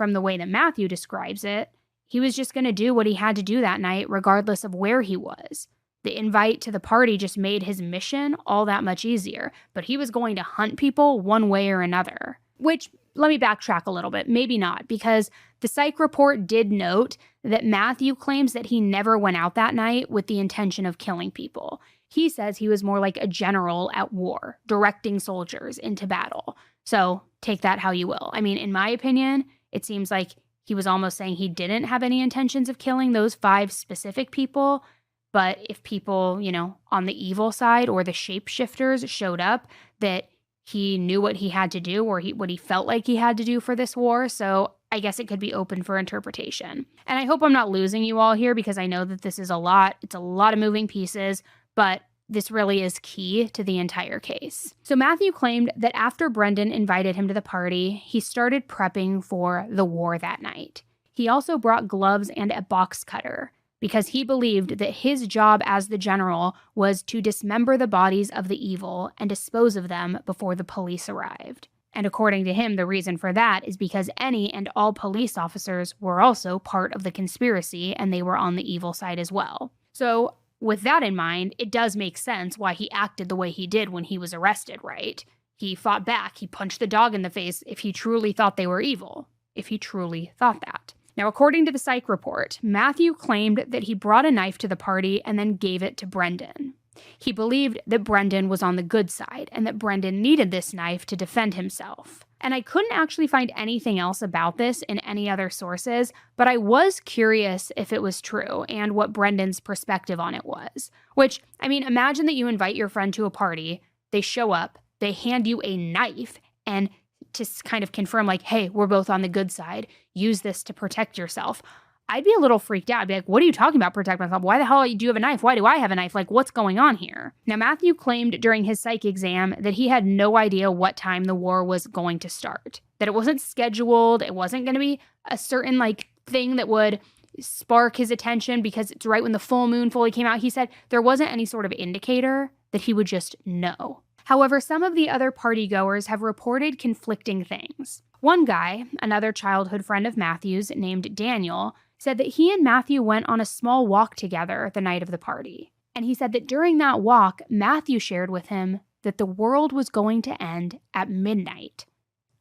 from the way that Matthew describes it, he was just going to do what he had to do that night, regardless of where he was. The invite to the party just made his mission all that much easier, but he was going to hunt people one way or another. Which, let me backtrack a little bit, maybe not, because the psych report did note that Matthew claims that he never went out that night with the intention of killing people. He says he was more like a general at war, directing soldiers into battle. So take that how you will. I mean, in my opinion, it seems like he was almost saying he didn't have any intentions of killing those 5 specific people. But if people, on the evil side or the shapeshifters showed up, that he knew what he had to do or what he felt like he had to do for this war. So I guess it could be open for interpretation. And I hope I'm not losing you all here because I know that this is a lot. It's a lot of moving pieces, but this really is key to the entire case. So Matthew claimed that after Brendan invited him to the party, he started prepping for the war that night. He also brought gloves and a box cutter, because he believed that his job as the general was to dismember the bodies of the evil and dispose of them before the police arrived. And according to him, the reason for that is because any and all police officers were also part of the conspiracy and they were on the evil side as well. So with that in mind, it does make sense why he acted the way he did when he was arrested, right? He fought back, he punched the dog in the face if he truly thought they were evil, if he truly thought that. Now, according to the psych report, Matthew claimed that he brought a knife to the party and then gave it to Brendan. He believed that Brendan was on the good side and that Brendan needed this knife to defend himself. And I couldn't actually find anything else about this in any other sources, but I was curious if it was true and what Brendan's perspective on it was. Which, I mean, imagine that you invite your friend to a party, they show up, they hand you a knife, and to kind of confirm like, hey, we're both on the good side, use this to protect yourself. I'd be a little freaked out. I'd be like, what are you talking about, protect myself? Why the hell do you have a knife? Why do I have a knife? Like, what's going on here? Now, Matthew claimed during his psych exam that he had no idea what time the war was going to start, that it wasn't scheduled, it wasn't going to be a certain thing that would spark his attention because it's right when the full moon fully came out. He said there wasn't any sort of indicator, that he would just know. However, some of the other partygoers have reported conflicting things. One guy, another childhood friend of Matthew's named Daniel, said that he and Matthew went on a small walk together the night of the party. And he said that during that walk, Matthew shared with him that the world was going to end at midnight,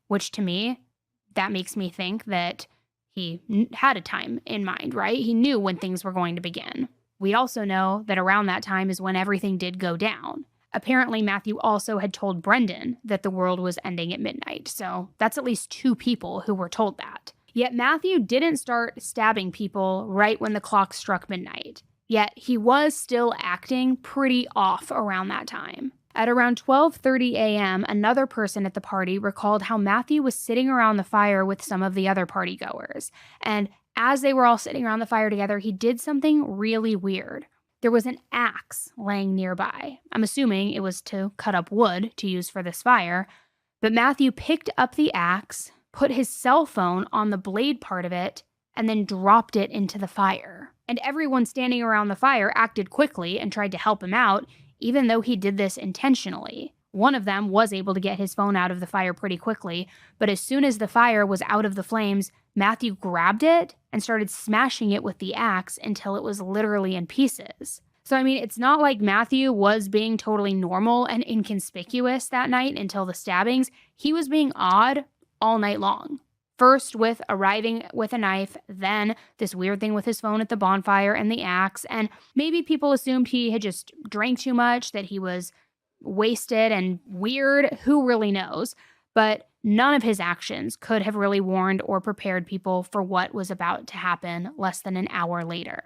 which to me, that makes me think that he had a time in mind, right? He knew when things were going to begin. We also know that around that time is when everything did go down. Apparently, Matthew also had told Brendan that the world was ending at midnight, so that's at least 2 people who were told that. Yet Matthew didn't start stabbing people right when the clock struck midnight. Yet he was still acting pretty off around that time. At around 12:30 a.m., another person at the party recalled how Matthew was sitting around the fire with some of the other partygoers. And as they were all sitting around the fire together, he did something really weird. There was an axe laying nearby. I'm assuming it was to cut up wood to use for this fire. But Matthew picked up the axe, put his cell phone on the blade part of it, and then dropped it into the fire. And everyone standing around the fire acted quickly and tried to help him out, even though he did this intentionally. One of them was able to get his phone out of the fire pretty quickly, but as soon as the fire was out of the flames, Matthew grabbed it and started smashing it with the axe until it was literally in pieces. So, I mean, it's not like Matthew was being totally normal and inconspicuous that night until the stabbings. He was being odd all night long. First with arriving with a knife, then this weird thing with his phone at the bonfire and the axe, and maybe people assumed he had just drank too much, that he was wasted and weird, who really knows? But none of his actions could have really warned or prepared people for what was about to happen less than an hour later.